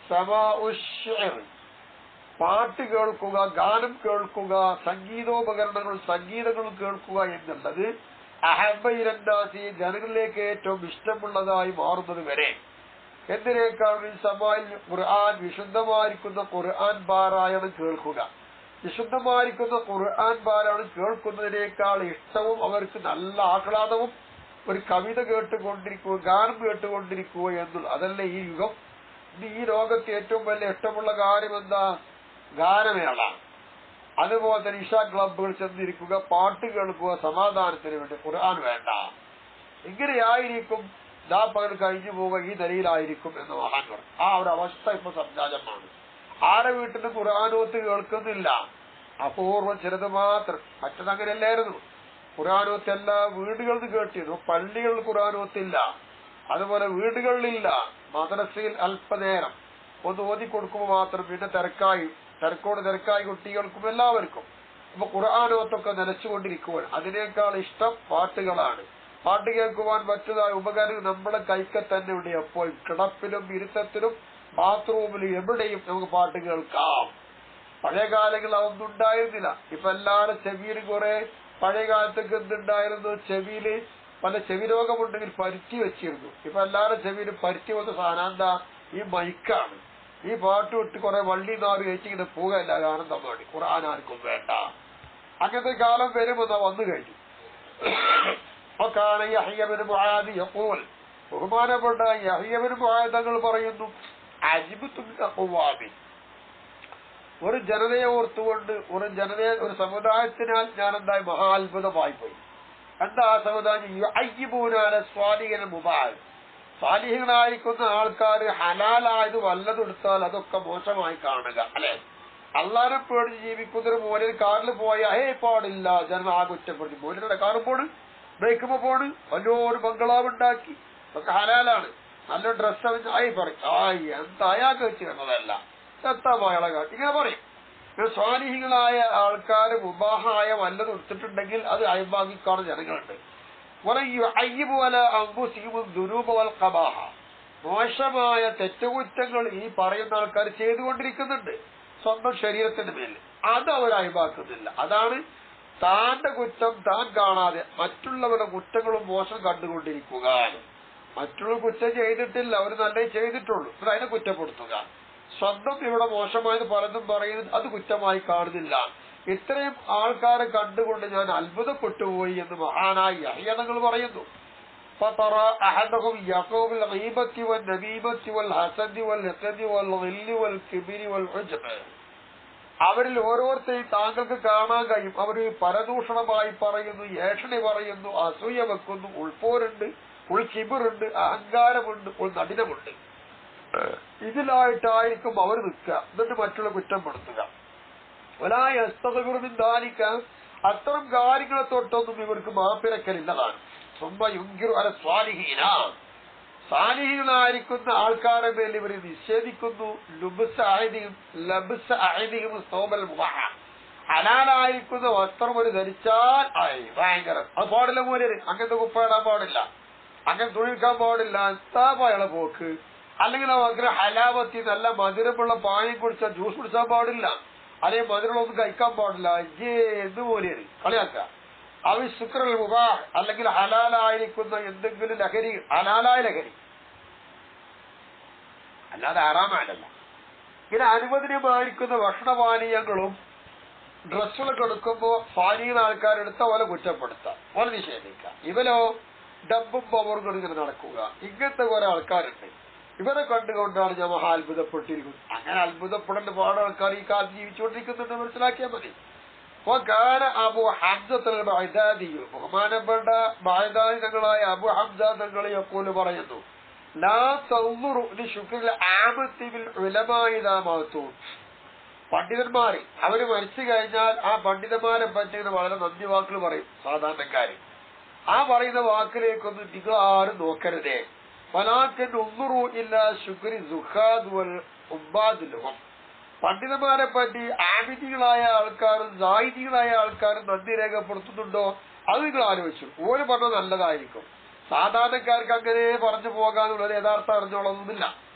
സമാഉ ശിഅർ, പാട്ട് കേൾക്കുക, ഗാനം കേൾക്കുക, സംഗീതോപകരണങ്ങൾ, സംഗീതങ്ങൾ കേൾക്കുക എന്നുള്ളത് അഹബ്ബ ഇലന്നാസി, ജനങ്ങളിലേക്ക് ഏറ്റവും ഇഷ്ടമുള്ളതായി മാറുന്നത് വരെ. എന്തിനേക്കാൾ സമാഇൽ ഖുർആൻ, വിശുദ്ധമായിരിക്കുന്ന ഖുർആൻ പാരായണം കേൾക്കുക. വിശുദ്ധമായിരിക്കുന്ന ഖുർആൻ പാരായണം കേൾക്കുന്നതിനേക്കാൾ ഇഷ്ടവും അവർക്ക് നല്ല ആഹ്ലാദവും ഒരു കവിത കേട്ടുകൊണ്ടിരിക്കുക, ഗാനം കേട്ടുകൊണ്ടിരിക്കുക എന്നുള്ളത്. അതല്ലേ ഈ യുഗം. ഈ ലോകത്ത് ഏറ്റവും വലിയ ഇഷ്ടമുള്ള കാര്യം എന്താ? ഗാനമേള. അതുപോലെ തന്നെ ഇഷ ക്ലബുകൾ ചെന്നിരിക്കുക, പാട്ട് കേൾക്കുക, സമാധാനത്തിന് വേണ്ടി. ഖുർആൻ വേണ്ട. ഇങ്ങനെയായിരിക്കും ദാ പകൽ കഴിഞ്ഞു പോവുക, ഈ നിലയിലായിരിക്കും എന്ന് മഹാൻ പറഞ്ഞു. ആ ഒരു അവസ്ഥ ഇപ്പൊ സംജാതമാണ്. ആരെ വീട്ടിലും ഖുർആനോത്ത് കേൾക്കുന്നില്ല, അപൂർവം ചിലത് മാത്രം. മറ്റതങ്ങനെയല്ലായിരുന്നു. ഖുർആനോത്ത് എല്ലാ വീടുകളിൽ നിന്ന് കേട്ടിരുന്നു. പള്ളികളിൽ ഖുർആനോത്തില്ല, അതുപോലെ വീടുകളിലില്ല. മദ്രസയിൽ അല്പനേരം ഒന്ന് ഓതിക്കൊടുക്കുമ്പോൾ മാത്രം. പിന്നെ തിരക്കോട് തിരക്കായി കുട്ടികൾക്കും എല്ലാവർക്കും. അപ്പൊ ഖുർആനോത്തൊക്കെ നനച്ചുകൊണ്ടിരിക്കുവാൻ അതിനേക്കാൾ ഇഷ്ടം പാട്ടുകളാണ്. പാട്ട് കേൾക്കുവാൻ പറ്റുന്ന ഉപകരണം നമ്മുടെ കൈക്ക് തന്നെ ഉണ്ട്. അപ്പോൾ കിടപ്പിലും ഇരുത്തത്തിലും ബാത്റൂമിലും എവിടെയും നമുക്ക് പാട്ട് കേൾക്കാം. പഴയ കാലങ്ങളിൽ അതൊന്നും ഉണ്ടായിരുന്നില്ല. ഇപ്പൊ എല്ലാവരും ചെവിയിൽ കുറെ, പഴയ കാലത്തൊക്കെ എന്തുണ്ടായിരുന്നു, ചെവിയില് പല ചെവി രോഗമുണ്ടെങ്കിൽ പരുത്തി വെച്ചിരുന്നു. ഇപ്പൊ എല്ലാവരും ചെവിയിൽ പരുത്തി വന്ന സാധനം എന്താ? ഈ മൈക്കാണ്. ഈ പാട്ട് വിട്ട് കുറെ വള്ളി നാറ് കഴിച്ചിങ്ങനെ പോകല്ല ആനന്ദം വേണ്ടി. ഖുർആൻ ആർക്കും വേണ്ട. അങ്ങനത്തെ കാലം വരുമെന്നാ വന്നു കഴിഞ്ഞു. ബഹുമാനപ്പെട്ട യഹ്യ ബിൻ മുആദ് തങ്ങൾ പറയുന്നു, ഒരു ജനതയെ ഓർത്തുകൊണ്ട്, ഒരു സമുദായത്തിനാൽ ഞാൻ എന്തായി മഹാ അത്ഭുതമായി പോയി. എന്താ ആ സമുദായം? സാലിഹ്യങ്ങളായിരിക്കുന്ന ആൾക്കാർ ഹലാലായത് വല്ലതെടുത്താൽ അതൊക്കെ മോശമായി കാണുക. അല്ലെ, അള്ളാനെ പേടിച്ച് ജീവിക്കുന്നൊരു മോനിൽ കാറിൽ പോയ പാടില്ല, ജനം ആ കുറ്റപ്പെടുത്തി. മോനിയുടെ കാറ് പോണ്, ബൈക്കുമ്പോ പോണ്, വലിയൊരു ബംഗ്ലാവ് ഉണ്ടാക്കി, ഒക്കെ ഹലാലാണ്. നല്ല ഡ്രസ്സ് ആയി പറയും, എന്താ അയാൾക്ക് വെച്ച് തന്നതല്ല, എത്താമയാളെ കാട്ടി, ഇങ്ങനെ പറയും. സ്വാലിഹികളായ ആൾക്കാർ മുബാഹായ വല്ലതും എടുത്തിട്ടുണ്ടെങ്കിൽ അത് അയബാങ്ങിക്കാണുന്ന ജനങ്ങളുണ്ട്. മോശമായ തെറ്റുകുറ്റങ്ങൾ ഈ പറയുന്ന ആൾക്കാർ ചെയ്തുകൊണ്ടിരിക്കുന്നുണ്ട് സ്വന്തം ശരീരത്തിന്റെ മേലിൽ. അത് അവർ അയബാക്കുന്നില്ല. അതാണ് താന്റെ കുറ്റം താൻ കാണാതെ മറ്റുള്ളവരുടെ കുറ്റങ്ങളും മോശം കണ്ടുകൊണ്ടിരിക്കുക. മറ്റുള്ള കുറ്റം ചെയ്തിട്ടില്ല, അവർ നല്ല ചെയ്തിട്ടുള്ളൂ, അതിനെ കുറ്റപ്പെടുത്തുക. സ്വന്തം ഇവിടെ മോശമായത് പലതും പറയുന്നത് അത് കുറ്റമായി കാണുന്നില്ല. ഇത്രയും ആൾക്കാരെ കണ്ടുകൊണ്ട് ഞാൻ അത്ഭുതപ്പെട്ടുപോയി എന്ന് മഹാനായ യഹ്യ തങ്ങൾ പറയുന്നു. فترى أحدهم يقوم بالغيبة والنميمة والحسد والحقد والغل والكبر والعجب. അവരിൽ ഓരോരുത്തരെയും താങ്കൾക്ക് കാണാൻ കഴിയും. അവർ പരദൂഷണമായി പറയുന്നു, ഏഷണി പറയുന്നു, അസൂയ വെക്കുന്നു, ഉൾപോരുണ്ട്, ഉൾക്കിബിറുണ്ട്, അഹങ്കാരമുണ്ട്, ഉൾനടിനമുണ്ട്. ഇതിലായിട്ടായിരിക്കും അവർ നിൽക്കുക, എന്നിട്ട് മറ്റുള്ള കുറ്റപ്പെടുത്തുക. ഒലായസ്തകുറുമിന്താനിക്ക അത്തരം കാര്യങ്ങളെ തൊട്ടൊന്നും ഇവർക്ക് മാപ്പിരക്കലില്ലതാണ്. സാലിഹീകളായിരിക്കുന്ന ആൾക്കാരെ മേൽ ഇവർ നിഷേധിക്കുന്നു. ഹലാലായിരിക്കുന്ന വസ്ത്രം ഒരു ധരിച്ചാൽ ഭയങ്കരം, അത് പാടില്ല മൂലര്. അങ്ങനത്തെ കുപ്പയിടാൻ പാടില്ല, അങ്ങനെ തുണിക്കാൻ പാടില്ല, എന്താ അയാളെ പോക്ക്. അല്ലെങ്കിൽ അവർക്ക് ഹലാവത്തി നല്ല മധുരമുള്ള പായം കുടിച്ചാൽ ജ്യൂസ് കുടിച്ചാൻ പാടില്ല, അല്ലെങ്കിൽ മധുരമുള്ളൊന്നും കഴിക്കാൻ പാടില്ല. എന്ന് മൂലര് കളിയാക്ക. അവ ശുക്രൽ മുബാഹ് അല്ലെങ്കിൽ ഹലാലായിരിക്കുന്ന എന്തെങ്കിലും ലഹരി, ഹലാലായ ലഹരി, അല്ലാതെ ആറാമല്ല. ഇങ്ങനെ അനുവദനീയമായിരിക്കുന്ന ഭക്ഷണപാനീയങ്ങളും ഡ്രസ്സുകളൊക്കെ എടുക്കുമ്പോൾ സ്വാധീന ആൾക്കാരെടുത്ത പോലെ കുറ്റപ്പെടുത്താം, പോലെ നിഷേധിക്കാം. ഇവരോ ഡബും പവറുകളും ഇങ്ങനെ നടക്കുക. ഇങ്ങനത്തെ കുറെ ആൾക്കാരുണ്ട്. ഇവരെ കണ്ടുകൊണ്ടാണ് ഞാൻ മഹാ അത്ഭുതപ്പെട്ടിരിക്കുന്നത്. അങ്ങനെ അത്ഭുതപ്പെടേണ്ട പാട് ആൾക്കാർ ഈ കാലത്ത് ജീവിച്ചുകൊണ്ടിരിക്കുന്നുണ്ട്, മനസ്സിലാക്കിയാൽ മതി. അബു ഹംസ ബഹുമാനപ്പെട്ട ബഅദാദി തങ്ങളായ അബു ഹംസ തങ്ങൾ യഖൂൽ പറയുന്നു, ലാ തൻദുറു ലിശുക്രിൽ ആമത്തി ബിൽ ഉലമാഇ ഇദാ മാതു. പണ്ഡിതന്മാര് അവര് മരിച്ചു കഴിഞ്ഞാൽ ആ പണ്ഡിതന്മാരെ പറ്റി വളരെ നന്ദി വാക്കുകൾ പറയും സാധാരണക്കാര്. ആ പറയുന്ന വാക്കിലേക്കൊന്നും നിങ്ങൾ ആരും നോക്കരുതേ. വലാകിൻ ഉൻദുറു ഇല്ലാ ശുക്രി സുഖാദ് വൽ ഉബ്ബാദ് ലഹും. പണ്ഡിതന്മാരെ പറ്റി ആബിദികളായ ആൾക്കാരും സാഹിദികളായ ആൾക്കാരും നന്ദി രേഖപ്പെടുത്തുന്നുണ്ടോ അത് നിങ്ങൾ ആലോചിച്ചു. ഓര് പറഞ്ഞത് നല്ലതായിരിക്കും. സാധാരണക്കാർക്ക് അങ്ങനെ പറഞ്ഞു പോകാനുള്ളത് യഥാർത്ഥം അറിഞ്ഞോളൊന്നുമില്ല.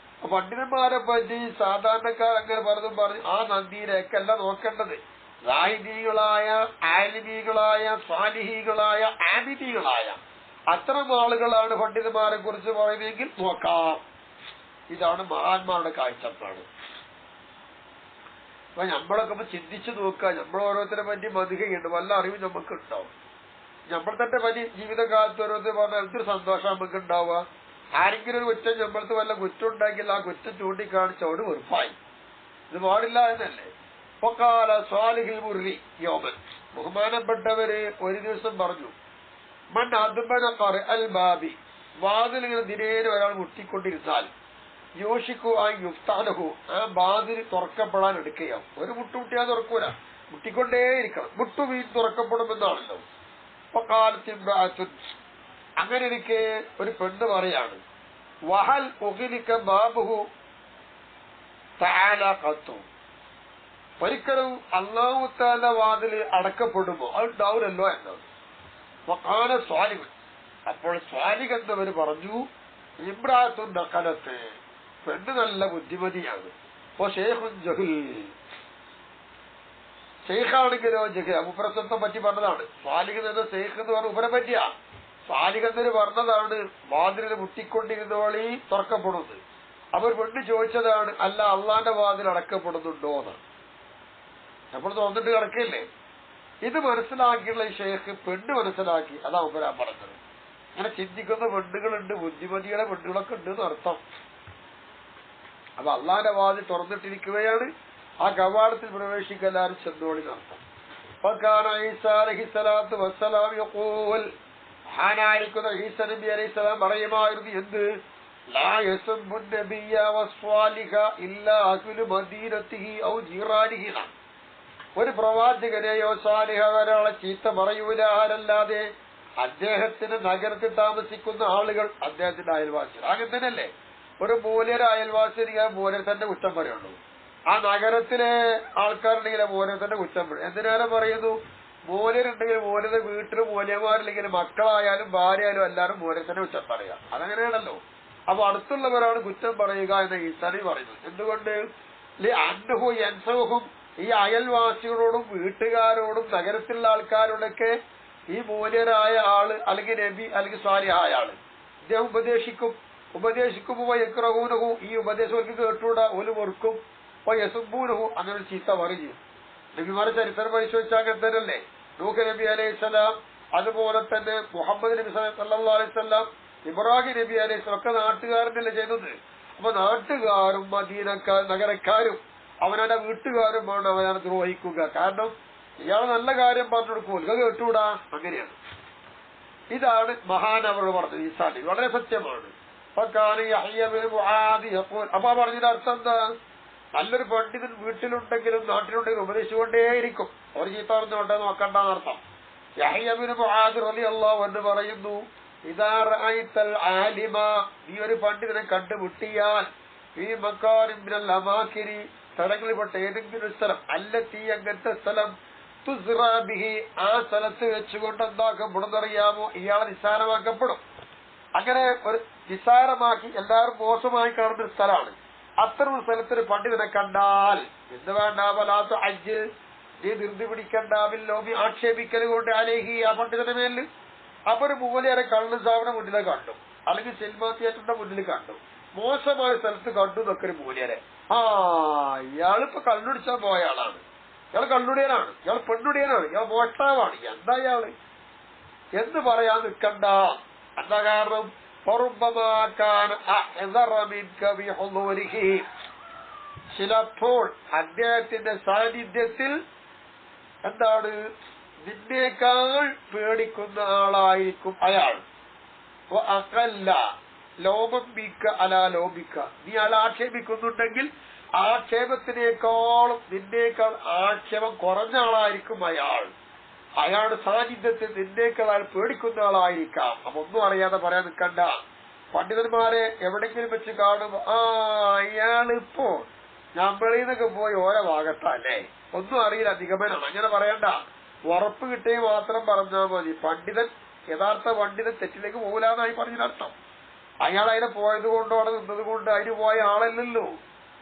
പണ്ഡിതന്മാരെ പറ്റി സാധാരണക്കാർ അങ്ങനെ പറഞ്ഞു ആ നന്ദിയിലേക്കല്ല നോക്കേണ്ടത്. സാഹിദികളായ ആലിമീകളായ സ്വാലിഹികളായ ആബിദികളായ അത്തരം ആളുകളാണ് പണ്ഡിതന്മാരെ കുറിച്ച് പറയുന്നതെങ്കിൽ നോക്കാം. ഇതാണ് മഹാന്മാരുടെ കാഴ്ചപ്പാട്. അപ്പൊ നമ്മളൊക്കെ ചിന്തിച്ചു നോക്കുക. നമ്മൾ ഓരോരുത്തരെ പറ്റി മതികയുണ്ട്, വല്ല അറിവും നമുക്ക് ഉണ്ടാവും. നമ്മൾ തന്നെ പറ്റി ജീവിതകാലത്ത് ഓരോരുത്തർ പറഞ്ഞാൽ എന്തൊരു സന്തോഷം നമുക്ക് ഉണ്ടാവുക. ആരെങ്കിലും ഒരു കുറ്റം നമ്മൾക്ക് വല്ല കുറ്റം ഉണ്ടാക്കിയാൽ ആ കുറ്റം ചൂണ്ടിക്കാണിച്ച് അവിടെ വെറുപ്പായി. ഇത് പാടില്ല എന്നല്ലേ. പൊക്കാല സ്വാലിഹിൽ മുറി യോമൻ, ബഹുമാനപ്പെട്ടവര് ഒരു ദിവസം പറഞ്ഞു, മൻ അദ്മന ഖർഅൽ ബാബി, വാതിലിങ്ങനെ ദിനേന ഒരാൾ മുട്ടിക്കൊണ്ടിരുന്നാൽ യോഷിക്കു ആ യുഫ്താലഹു, ആ ബാതിൽ തുറക്കപ്പെടാൻ എടുക്കുകയാവും. ഒരു മുട്ടുമുട്ടിയാൽ തുറക്കൂല, മുട്ടിക്കൊണ്ടേയിരിക്കണം. മുട്ടു തുറക്കപ്പെടുമെന്നാണല്ലോ. അങ്ങനെ എനിക്ക് ഒരു പെണ്ണ് പറയാണ്, വഹൽ ഉഖിലിക ബാബുഹു തആല ഖത്തു. ഒരിക്കലും അല്ലാഹു തആല വാതിൽ അടക്കപ്പെടുമോ അത് ഉണ്ടാവില്ലല്ലോ എന്നാണ്. വഖാല സ്വാലിഹ്, അപ്പോൾ സ്വാലിഹ് എന്നവര് പറഞ്ഞു, ഇബ്രാത്തുൻ ദഖലത്ത്, പെണ്ണ് നല്ല ബുദ്ധിമതിയാണ്. അപ്പോ ഷെയ്ഖുൻ ജഹുൽ, ഷെയ്ഖാണെങ്കിലോ ജഹൽ. ഉപപ്രസത്തെ പറ്റി പറഞ്ഞതാണ്. സ്വാലിഹ് എന്ന ഷെയ്ഖ് എന്ന് പറഞ്ഞ ഉപരെ പറ്റിയാ. സ്വാലിഹ് എന്നൊരു പറഞ്ഞതാണ് വാതിലിന് മുട്ടിക്കൊണ്ടിരുന്നോളി തുറക്കപ്പെടുന്നത്. അവർ പെണ്ണ് ചോദിച്ചതാണ്, അല്ല അള്ളാന്റെ വാതിൽ അടക്കപ്പെടുന്നുണ്ടോ എന്ന്. നമ്മൾ തുറന്നിട്ട് കിടക്കില്ലേ. ഇത് മനസ്സിലാക്കിയുള്ള ഈ ഷെയ്ഖ് പെണ്ണ് മനസ്സിലാക്കി, അതാ ഉപരാൻ പറഞ്ഞത്. അങ്ങനെ ചിന്തിക്കുന്ന പെണ്ണുകളുണ്ട്, ബുദ്ധിമതിയുടെ പെണ്ണുകളൊക്കെ ഉണ്ട് എന്ന് അർത്ഥം. അപ്പൊ അള്ളാന്റെ വാതിൽ തുറന്നിട്ടിരിക്കുകയാണ്, ആ കവാടത്തിൽ പ്രവേശിക്കല്ലാരും ചെന്നോളി നടത്താം. മഹാനായിരിക്കുന്ന ഈസ നബി അലൈഹിസ്സലാം പറയുമായിരുന്നു, എന്ത്, ലാ യസബ്ബു നബിയ്യ വസ്വാലിഹ ഇല്ലാ അഹ്ലു മദീനതിഹി ഔ ജിറാനിഹി. ഒരു പ്രവാചകനെയോ സാലിഹ ഒരാളെ ചീത്ത പറയൂല ആരല്ലാതെ അദ്ദേഹത്തിന് നഗരത്തിൽ താമസിക്കുന്ന ആളുകൾ, അദ്ദേഹത്തിന്റെ അയൽവാസികൾ. അങ്ങനെ തന്നെയല്ലേ. ഒരു മൂല്യര അയൽവാസിക്ക് മൂല്യർ തന്നെ കുറ്റം പറയുള്ളൂ. ആ നഗരത്തിലെ ആൾക്കാരുണ്ടെങ്കിൽ മൂല്യർ തന്നെ കുറ്റം പറയും. എന്തിനേറെ പറയുന്നു, മൂല്യരുണ്ടെങ്കിൽ മൂല്യരുടെ വീട്ടിലും മൂല്യന്മാരില്ലെങ്കിൽ മക്കളായാലും ഭാര്യയായാലും എല്ലാവരും മൂല്യർ തന്നെ കുറ്റം പറയുക. അതങ്ങനെയാണല്ലോ. അപ്പൊ അടുത്തുള്ളവരാണ് കുറ്റം പറയുക എന്ന് ഈസാനി പറയുന്നു. എന്തുകൊണ്ട്, അന്നഹു യൻസഹും, ഈ അയൽവാസികളോടും വീട്ടുകാരോടും നഗരത്തിലുള്ള ആൾക്കാരോടൊക്കെ ഈ മൂല്യരായ ആള് അല്ലെങ്കിൽ നബി അല്ലെങ്കിൽ സ്വാലിഹായ ആള് ഇദ്ദേഹം ഉപദേശിക്കും. ഉപദേശിക്കുമ്പോ യക്റഹൂനഹു, ഈ ഉപദേശങ്ങൾക്ക് കേട്ടുകൂടാ, ഒരു വെറുക്കും. യസുബൂനഹു, അങ്ങനെ ചീത്ത പറയും ചെയ്യും. നബിമാരെ ചരിത്രം പരിശോധിച്ചാൽ അങ്ങനെ തന്നെയല്ലേ? നൂഹ് നബി അലൈഹിസ്സലാം, അതുപോലെ തന്നെ മുഹമ്മദ് നബി സല്ലല്ലാഹു അലൈഹി വസല്ലം, ഇബ്രാഹിം നബി അലൈഹി സ്വലം ഒക്കെ നാട്ടുകാരനല്ലേ ചെയ്തത്. അപ്പൊ നാട്ടുകാരും നഗരക്കാരും അവനവന്റെ വീട്ടുകാരുമാണ് അവനെ ദ്രോഹിക്കുക. കാരണം ഇയാൾ നല്ല കാര്യം പറഞ്ഞു കൊടുക്കും, കേട്ടുകൂടാ, അങ്ങനെയാണ്. ഇതാണ് മഹാനവർ പറഞ്ഞത്. ഈ സാധി വളരെ സത്യമാണ്. അപ്പൊ പറഞ്ഞതിന്റെ അർത്ഥം എന്താ? നല്ലൊരു പണ്ഡിതൻ വീട്ടിലുണ്ടെങ്കിലും നാട്ടിലുണ്ടെങ്കിലും ഉപദേശിച്ചുകൊണ്ടേയിരിക്കും. അവർ ചീത്ത പറഞ്ഞോട്ടെ, നോക്കണ്ടെന്നർത്ഥം. യഹ്യ ഇബ്നു മുആദ് റളിയല്ലാഹു അൻഹു പറയുന്നു, ഇദാ റഅയ്തൽ ആലിമ, നീ ഒരു പണ്ഡിതനെ കണ്ടുമുട്ടിയാൽ, ഈ മക്കാരിൻ മിനൽ അമാകിരി, സ്ഥലങ്ങളിൽപ്പെട്ട ഏതെങ്കിലും സ്ഥലം, അല്ലത്തി, അങ്ങനത്തെ സ്ഥലം, തുസ്റാ ബിഹി, ആ സ്ഥലത്ത് വെച്ചുകൊണ്ട് എന്താക്കപ്പെടുന്നറിയാമോ? ഇയാളെ നിസ്സാരമാക്കപ്പെടും. അങ്ങനെ ഒരു നിസ്സാരമാക്കി എല്ലാവരും മോശമായി കാണുന്ന ഒരു സ്ഥലമാണ്. അത്തരം സ്ഥലത്തൊരു പണ്ഡിതനെ കണ്ടാൽ എന്ത് വേണ്ട, വലാത്ത അജ്ജ്, നീ ധൃതി പിടിക്കണ്ടാവിൽ ലോബി, ആക്ഷേപിക്കൽ കൊണ്ട് അലേഹി, ആ പണ്ഡിതന്റെ മേലിൽ. അപ്പൊ ഒരു മൂലയരെ കള്ളു സാവിന്റെ മുന്നിലെ കണ്ടു, അല്ലെങ്കിൽ സിനിമാ തിയേറ്ററിന്റെ മുന്നിൽ കണ്ടു, മോശമായ സ്ഥലത്ത് കണ്ടു എന്നൊക്കെ ഒരു മൂലയരെ, ഇയാളിപ്പോ കള്ളുടിച്ചാൻ പോയ ആളാണ്, ഇയാൾ കള്ളുടിയനാണ്, ഇയാൾ പെണ്ണുടിയനാണ്, ഇയാൾ മോഷ്ടാവാണ്, എന്താ ഇയാള് എന്ന് പറയാൻ നിൽക്കണ്ട. എന്താ കാരണം? ചിലപ്പോൾ അദ്ദേഹത്തിന്റെ സാന്നിധ്യത്തിൽ എന്താണ്, നിന്നേക്കാൾ പേടിക്കുന്ന ആളായിരിക്കും അയാൾ. അകല്ല ലോപിക്ക അലാ ലോപിക്ക, നീ അയാൾ ആക്ഷേപിക്കുന്നുണ്ടെങ്കിൽ ആക്ഷേപത്തിനേക്കാളും നിന്നേക്കാൾ ആക്ഷേപം കുറഞ്ഞ ആളായിരിക്കും അയാൾ. അയാളുടെ സാന്നിധ്യത്തിൽ നിന്നേക്കാൾ അയാൾ പേടിക്കുന്ന ആളായിരിക്കാം. അപ്പൊ ഒന്നും അറിയാതെ പറയാൻ നിൽക്കണ്ട. പണ്ഡിതന്മാരെ എവിടെങ്കിലും വെച്ച് കാണും, അയാളിപ്പോ നമ്മളിൽ നിന്നൊക്കെ പോയി ഓരോ ഭാഗത്തല്ലേ, ഒന്നും അറിയില്ല, നിഗമനാണ്, അങ്ങനെ പറയണ്ട. ഉറപ്പ് കിട്ടിയ മാത്രം പറഞ്ഞാൽ മതി. പണ്ഡിതൻ, യഥാർത്ഥ പണ്ഡിതൻ തെറ്റിലേക്ക് പോകില്ലാന്നായി പറഞ്ഞതിനർത്ഥം. അയാൾ അതിനെ പോയത് കൊണ്ടോ അവിടെ നിന്നത് കൊണ്ട് അതിന് പോയ ആളല്ലല്ലോ,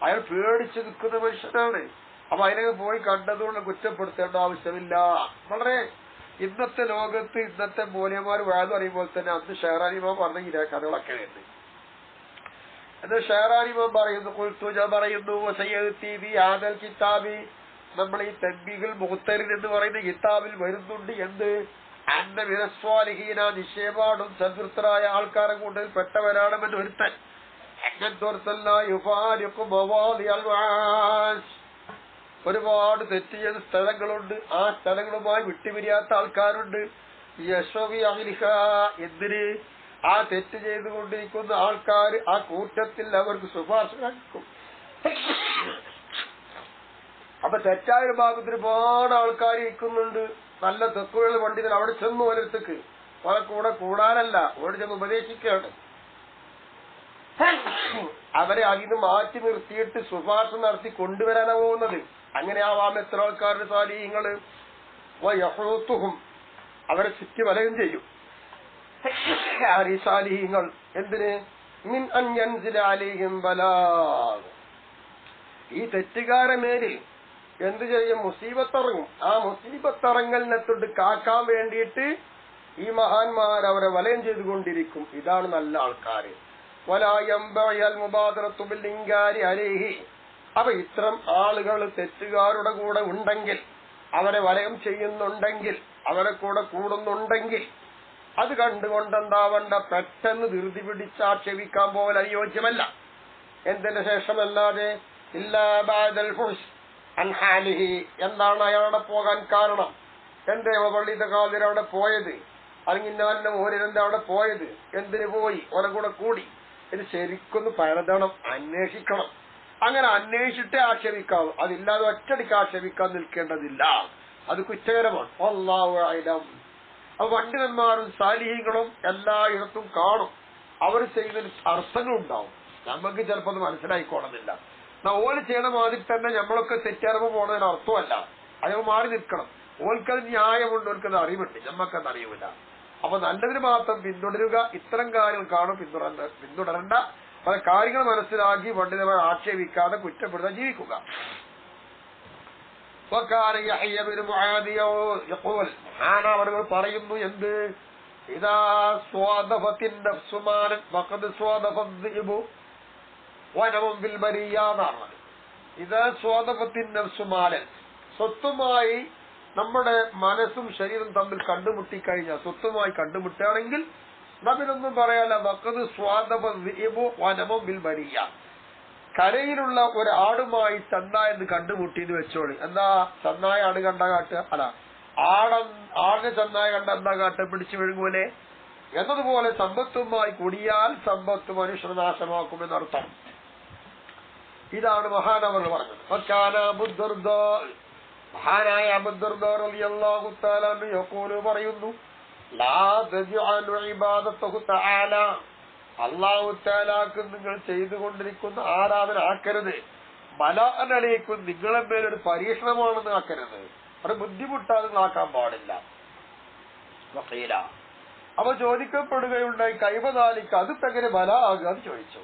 അയാൾ പേടിച്ച് നിൽക്കുന്ന മനുഷ്യനാണ്. അപ്പൊ അതിനൊക്കെ പോയി കണ്ടതുകൊണ്ട് കുറ്റപ്പെടുത്തേണ്ട ആവശ്യമില്ല. വളരെ ഇന്നത്തെ ലോകത്ത് ഇന്നത്തെ മൂല്യന്മാർ വാഴ പറയുമ്പോൾ തന്നെ അന്ന് ഷെഹറാനിമാൻ പറഞ്ഞ ഇര കഥകളൊക്കെ ഉണ്ട്. എന്ന് ഷെഹറാനിമാൻ പറയുന്നു, കുൽത്തുജ പറയുന്നു, ആദൽ കിതാബി, നമ്മൾ ഈ തൻബീഹുൽ മുഖ്തരിൻ എന്ന് പറയുന്ന കിതാബിൽ വരുന്നുണ്ട് എന്ത്, അന്ന മിനസ്വാലിഹീന, നിശ്ചയപാടും സദ്വൃത്തരായ ആൾക്കാരെ കൂട്ടത്തിൽ പെട്ടവരാണെന്ന് ഒരുത്തൻ. ഒരുപാട് തെറ്റ് ചെയ്ത സ്ഥലങ്ങളുണ്ട്, ആ സ്ഥലങ്ങളുമായി വിട്ടുപിരിയാത്ത ആൾക്കാരുണ്ട്. യശോവി അഹിലിഹ, എന്തിന്? ആ തെറ്റ് ചെയ്തുകൊണ്ടിരിക്കുന്ന ആൾക്കാർ ആ കൂട്ടത്തിൽ അവർക്ക് ശുപാർശ നൽകും. അപ്പൊ തെറ്റായ ഭാഗത്ത് ഒരുപാട് ആൾക്കാർ ഇരിക്കുന്നുണ്ട്, നല്ല തെക്കുകൾ പണ്ഡിതൻ. അവിടെ ചെന്നു ഓരോരുത്തക്ക് അവരെ കൂടെ കൂടാനല്ല, അവിടെ ചെന്ന് ഉപദേശിക്കുകയാണ്. അവരെ അതിന് മാറ്റി നിർത്തിയിട്ട് ശുപാർശ നടത്തി കൊണ്ടുവരാനാ പോകുന്നത്. അങ്ങനെ ആവാം എത്ര ആൾക്കാരുടെ സാലിഹ്യങ്ങള് വയഹൂത്തുഹും, അവരെ ചുറ്റി വലയം ചെയ്യും സാലിഹ്യങ്ങൾ. എന്തിന്? മിൻ അൻ യൻസില അലൈഹിം ബലാഗ്, ഈ തെറ്റുകാരെ മേലിൽ എന്ത് ചെയ്യും? മുസീബത്തിറങ്ങും. ആ മുസീബത്തിറങ്ങലിനെ തൊട്ട് കാക്കാൻ വേണ്ടിയിട്ട് ഈ മഹാന്മാർ അവരെ വലയം ചെയ്തുകൊണ്ടിരിക്കും. ഇതാണ് നല്ല ആൾക്കാര്. അപ്പൊ ഇത്തരം ആളുകൾ തെറ്റുകാരുടെ കൂടെ ഉണ്ടെങ്കിൽ, അവരെ വലയം ചെയ്യുന്നുണ്ടെങ്കിൽ, അവരെ കൂടെ കൂടുന്നുണ്ടെങ്കിൽ, അത് കണ്ടുകൊണ്ടെന്താവണ്ട, പെട്ടെന്ന് ധൃതി പിടിച്ചാക്ഷേപിക്കാൻ പോകൽ അനുയോജ്യമല്ല. എന്തിന്റെ ശേഷമല്ലാതെ എന്താണ് അയാളുടെ പോകാൻ കാരണം? എന്റെ പള്ളിയുടെ കാതിൽ അവിടെ പോയത്, അല്ലെങ്കിൽ ഇന്നാലിന്റെ മോരിനെന്താ അവിടെ പോയത്, എന്തിനു പോയി, ഓനെ കൂടെ കൂടി, ഇത് ശരിക്കൊന്ന് പരതണം, അന്വേഷിക്കണം. അങ്ങനെ അന്വേഷിച്ചിട്ടേ ആക്ഷേപിക്കാവൂ. അതില്ലാതെ ഒറ്റടിക്ക് ആക്ഷേപിക്കാൻ നിൽക്കേണ്ടതില്ല, അത് കുറ്റകരമാണ്. അല്ലാഹു അഅലം. അപ്പൊ പണ്ഡിതന്മാരും സാലിഹീങ്ങളും എല്ലായിടത്തും കാണും. അവർ ചെയ്യുന്നൊരു അർത്ഥങ്ങളുണ്ടാവും, നമുക്ക് ചിലപ്പോൾ അത് മനസ്സിലായിക്കോണമെന്നില്ല. ഓല് ചെയ്യണ മാതിരി തന്നെ നമ്മളൊക്കെ തെറ്ററിവ് പോണതിന് അർത്ഥമല്ല, അയാൾ മാറി നിൽക്കണം. ഓൽക്കത് ന്യായമുണ്ട്, ഓൽക്കത് അറിവുണ്ട്, നമ്മക്കത് അറിയൂല. അപ്പൊ നല്ലതിന് മാത്രം പിന്തുടരുക. ഇത്തരം കാര്യങ്ങൾ കാണും പിന്തുടരേണ്ട പല കാര്യങ്ങൾ മനസ്സിലാക്കി പണ്ഡിതന്മാരെ ആക്ഷേപിക്കാതെ കുറ്റപ്പെടുത്താൻ ജീവിക്കുക. അവർ പറയുന്നു എന്ത്, ഇതാ സ്വാദഫത്തിൻ നഫ്സു മാലൻ വഖദ് സ്വാദഫത് ദിബു വനമും ബിൽ ബരിയാന്നാണ്. ഇതാ സ്വാദഫത്തിൻ നഫ്സു മാലൻ, സ്വത്തുമായി നമ്മുടെ മനസ്സും ശരീരം തമ്മിൽ കണ്ടുമുട്ടിക്കഴിഞ്ഞാൽ, സ്വത്തുമായി കണ്ടുമുട്ടുകയാണെങ്കിൽ നബിനൊന്നും പറയാല്ല. വഖദ് സ്വാദഫത് ദിബു വനമും ബിൽ ബരിയ, കരയിലുള്ള ഒരു ആടുമായി ചന്നായ എന്ന് കണ്ടുമുട്ടി എന്ന് വെച്ചോളി. എന്താ ചന്നായ ആട് കണ്ട കാട്ടുക? അല്ല, ആടിന് ചന്നായ കണ്ട എന്താ കാട്ടുക? പിടിച്ചു വിഴുങ്ങൂലെ എന്നതുപോലെ സമ്പത്തുമായി കൂടിയാൽ സമ്പത്ത് മനുഷ്യനാശമാക്കുമെന്നർത്ഥം. ഇതാണ് മഹാനവർ പറഞ്ഞത്. മഹാനായ അബൂദർദാ റളിയല്ലാഹു തആല അൻഹു യഖൂലു പറയുന്നു, ലാ തജ്അലു ഇബാദതഹു തആല, അല്ലാഹു തആലാക്ക് നിങ്ങൾ ചെയ്തുകൊണ്ടിരിക്കുന്ന ആരാധന ആക്കരുത്, ബലാഅനലേക്കും നിങ്ങളെ മേലൊരു പരീക്ഷണമാണെന്ന് ആക്കരുത്, അത് ബുദ്ധിമുട്ടാതെ നിങ്ങൾ ആക്കാൻ പാടില്ല. വഖീല, അവ ചോദിക്കപ്പെടുകയുണ്ടായി, കൈവദാലിക, അതിപ്പോ എങ്ങനെ ബല ആകുക എന്ന് ചോദിച്ചു.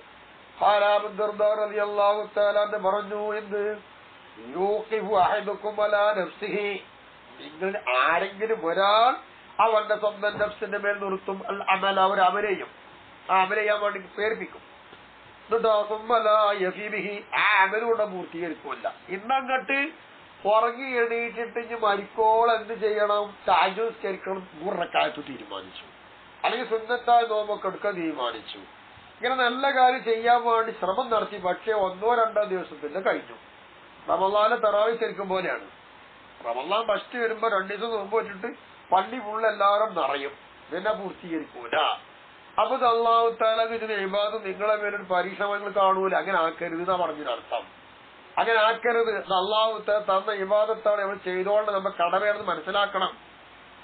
അബൂദർദാ റളിയല്ലാഹു തആല പറഞ്ഞു, എന്ത്? യൂഖിഫു അഹദുക്കും അലാ നഫ്സിഹി, നിങ്ങൾ ആരെങ്കിലും ഒരാൾ അവന്റെ സ്വന്തം നഫ്സിന്റെ മേൽ നിർത്തും, അൽ അമല, ഒരു അമലെയും ആ അമലെയ്യാൻ വേണ്ടി പ്രേരിപ്പിക്കും. ആ അമലൂടെ പൂർത്തീകരിക്കില്ല. ഇന്നങ്ങട്ട് ഉറങ്ങി എണീറ്റിട്ട് ഇനി മരിക്കോൾ എന്ത് ചെയ്യണം? താജുസ്കരിക്കണം 3 റക്അത്ത് തീരുമാനിച്ചു, അല്ലെങ്കിൽ സുന്നത്തായ നോമ്പൊക്കെ എടുക്കാൻ തീരുമാനിച്ചു. ഇങ്ങനെ നല്ല കാര്യം ചെയ്യാൻ വേണ്ടി ശ്രമം നടത്തി. പക്ഷേ 1-2 ദിവസത്തിന്റെ കഴിഞ്ഞു. റമളാനിലെ തറാവീഹ് ശരിക്കും പോലെയാണ്. റമളാൻ ഫസ്റ്റ് വരുമ്പോ 2 ദിവസം നോമ്പ് വെച്ചിട്ട് പള്ളി ഫുള്ള് എല്ലാവരും നിറയും, പിന്നെ പൂർത്തീകരിക്കൂല. അപ്പൊ അല്ലാഹു തആല ഇതിന് ഇബാദത്ത് നിങ്ങളെ മേലൊരു പരീക്ഷണം നിങ്ങൾ കാണൂല. അങ്ങനെ ആക്കരുത് എന്നാ പറഞ്ഞതിനർത്ഥം. അങ്ങനെ ആക്കരുത്. അല്ലാഹു തആല തന്ന ഇബാദത്താണ് നമ്മൾ ചെയ്തോണ്ട് നമ്മൾ കടമയാണെന്ന് മനസ്സിലാക്കണം.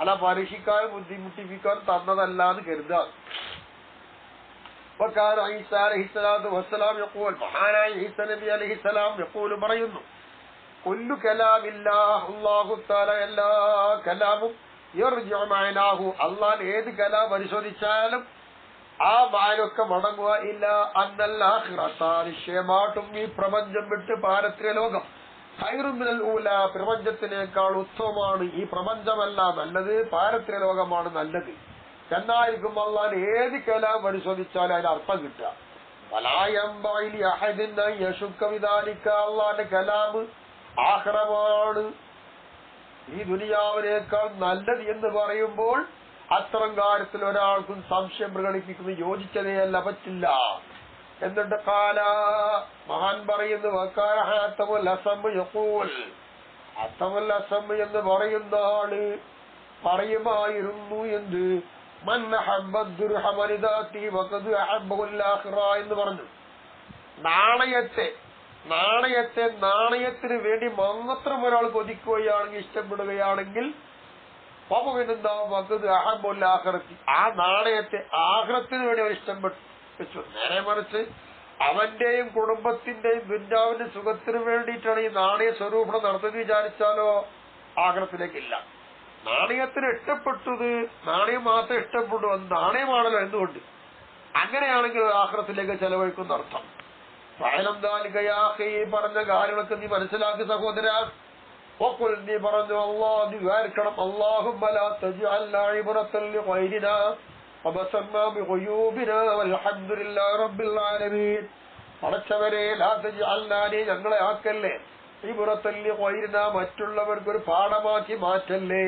അല്ല പരീക്ഷിക്കാനും ബുദ്ധിമുട്ടിപ്പിക്കാനും തന്നതല്ല എന്ന് കരുതുക. മഹാനായ ഈസാ നബി അലൈഹിസ്സലാം യഖൂലു പറയുന്നു, കുല്ലു കലാമില്ലാഹ്, അല്ലാഹു തആല എല്ലാ കലാമും യർജിഉ മഅനാഹു, അല്ലാഹ് ഏത് കലാം പരിശോധിച്ചാലും ആ മാനൊക്കെ മടങ്ങുക. ഇല്ല അന്നൽ ആഖിറത, നിശ്ചയമായിട്ടും ഈ പ്രപഞ്ചം വിട്ട് പാരത്രിക ലോകം ഖൈറുൻ മിനൽ ഊല, പ്രപഞ്ചത്തിനേക്കാൾ ഉത്തമമാണ്. ഈ പ്രപഞ്ചമല്ല നല്ലത്, പാരത്രിക ലോകമാണ് നല്ലത് എന്നായിരിക്കും അല്ലാഹ് ഏത് കലാം പരിശോധിച്ചാലും അതിന് അർത്ഥം കിട്ടുക. അല്ലാഹുവിന്റെ കലാം ആഖിറമാണ് ഈ ദുനിയാവിനേക്കാൾ നല്ലത് എന്ന് പറയുമ്പോൾ അത്തരം കാര്യത്തിൽ ഒരാൾക്കും സംശയം പ്രകടിപ്പിക്കുന്നത് യോജിച്ചതേയല്ല, പറ്റില്ല. എന്നിട്ട് കാല മഹാൻ പറയുന്നു, അത്തമുൽ അസം എന്ന് പറയുന്ന ആള് പറയുമായിരുന്നു, എന്ത്? എന്ന് പറഞ്ഞു. നാണയത്തിന് വേണ്ടി മാത്രം ഒരാൾ കൊതിക്കുകയാണെങ്കിൽ, ഇഷ്ടപ്പെടുകയാണെങ്കിൽ ആ നാണയത്തെ ആഖിറത്തിന് വേണ്ടി അവർ ഇഷ്ടപ്പെട്ടു. നേരെ മറിച്ച് അവന്റെയും കുടുംബത്തിന്റെയും ദുന്യാവിന്റെ സുഖത്തിന് വേണ്ടിയിട്ടാണ് ഈ നാണയ സ്വരൂപണം നടത്തുന്നത് വിചാരിച്ചാലോ ആഖിറത്തിലേക്കില്ല. നാണയത്തിന് ഇഷ്ടപ്പെട്ടത് നാണയം മാത്രം ഇഷ്ടപ്പെട്ടു, അത് നാണയമാണല്ലോ. എന്തുകൊണ്ട്? അങ്ങനെയാണെങ്കിൽ ആഖിറത്തിലേക്ക് ചെലവഴിക്കുന്ന അർത്ഥം. പറഞ്ഞ കാര്യങ്ങളൊക്കെ നീ മനസ്സിലാക്കി സഹോദര. നീ പറഞ്ഞു, അല്ലാഹ് വിചാരിക്കണം, അല്ലാഹുമ്മ ലാ തജ്അൽനാ ഇബ്റത്തൻ ലിഗൈരിനാ വബസർനാ ബിഗുയൂബിനാ വൽഹംദുലില്ലാഹി റബ്ബിൽ ആലമീൻ. പടച്ചവരെ, ലാ തജ്അൽനാ, നീ ഞങ്ങളെ ആക്കല്ലേ, ഇബ്റത്തൻ ലിഗൈരിനാ, മറ്റുള്ളവർക്കൊരു പാഠമാക്കി മാറ്റല്ലേ,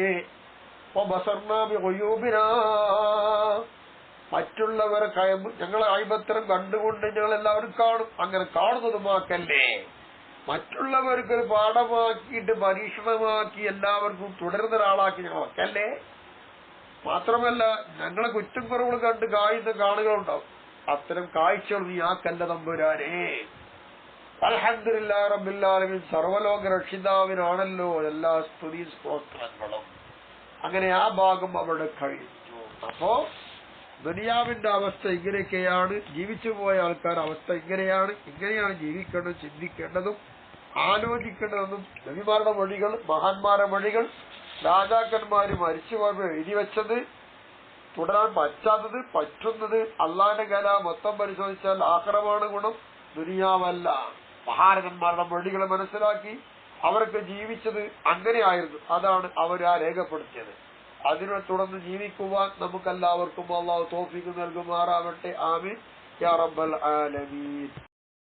വബസർനാ ബിഗുയൂബിനാ, മറ്റുള്ളവരെ ഞങ്ങളെ ഐബത്തരം കണ്ടുകൊണ്ട് ഞങ്ങൾ എല്ലാവരും കാണും, അങ്ങനെ കാണുന്നതുമാക്കല്ലേ, മറ്റുള്ളവർക്കൊരു പാഠമാക്കിയിട്ട് പരീക്ഷണമാക്കി എല്ലാവർക്കും തുടരുന്ന ഒരാളാക്കി ഞങ്ങൾ വെക്കല്ലേ. മാത്രമല്ല ഞങ്ങളെ കുറ്റം കുറവുകൾ കണ്ട് കായുന്ന കാണുകളുണ്ടാവും, അത്തരം കാഴ്ചകൾ നീ ആക്കല്ല തമ്പുരാനെ. അൽഹംദുലില്ലാഹി റബ്ബിൽ ആലമീൻ, സർവ്വലോക രക്ഷിതാവിനാണല്ലോ എല്ലാ സ്തുതി സ്തോത്രങ്ങളും. അങ്ങനെ ആ ഭാഗം അവിടെ കഴിഞ്ഞു. അപ്പോ ദുനിയാവിന്റെ അവസ്ഥ ഇങ്ങനെയൊക്കെയാണ്, ജീവിച്ചു പോയ ആൾക്കാരുടെ അവസ്ഥ ഇങ്ങനെയാണ് ജീവിക്കേണ്ടതും ചിന്തിക്കേണ്ടതും ആലോചിക്കേണ്ടതെന്നും നബിമാരുടെ വഴികൾ, മഹാന്മാരുടെ വഴികൾ, രാജാക്കന്മാര് മരിച്ചു പോയപ്പോൾ എഴുതി വെച്ചത്, തുടരാൻ പറ്റാത്തത്, പറ്റുന്നത്, അള്ളാന്റെ കലാം മൊത്തം പരിശോധിച്ചാൽ ആഖിറമാണ് ഗുണം, ദുനിയാവല്ല. മഹാരഥന്മാരുടെ വഴികളെ മനസ്സിലാക്കി അവർക്ക് ജീവിച്ചത് അങ്ങനെയായിരുന്നു. അതാണ് അവർ ആ രേഖപ്പെടുത്തിയത്. അതിനെ തുടർന്ന് ജീവിക്കുവാൻ നമുക്കെല്ലാവർക്കും അല്ലാഹു തൗഫീഖ് നൽകുമാറാവട്ടെ. ആമീൻ യാ റബ്ബൽ ആലമീൻ.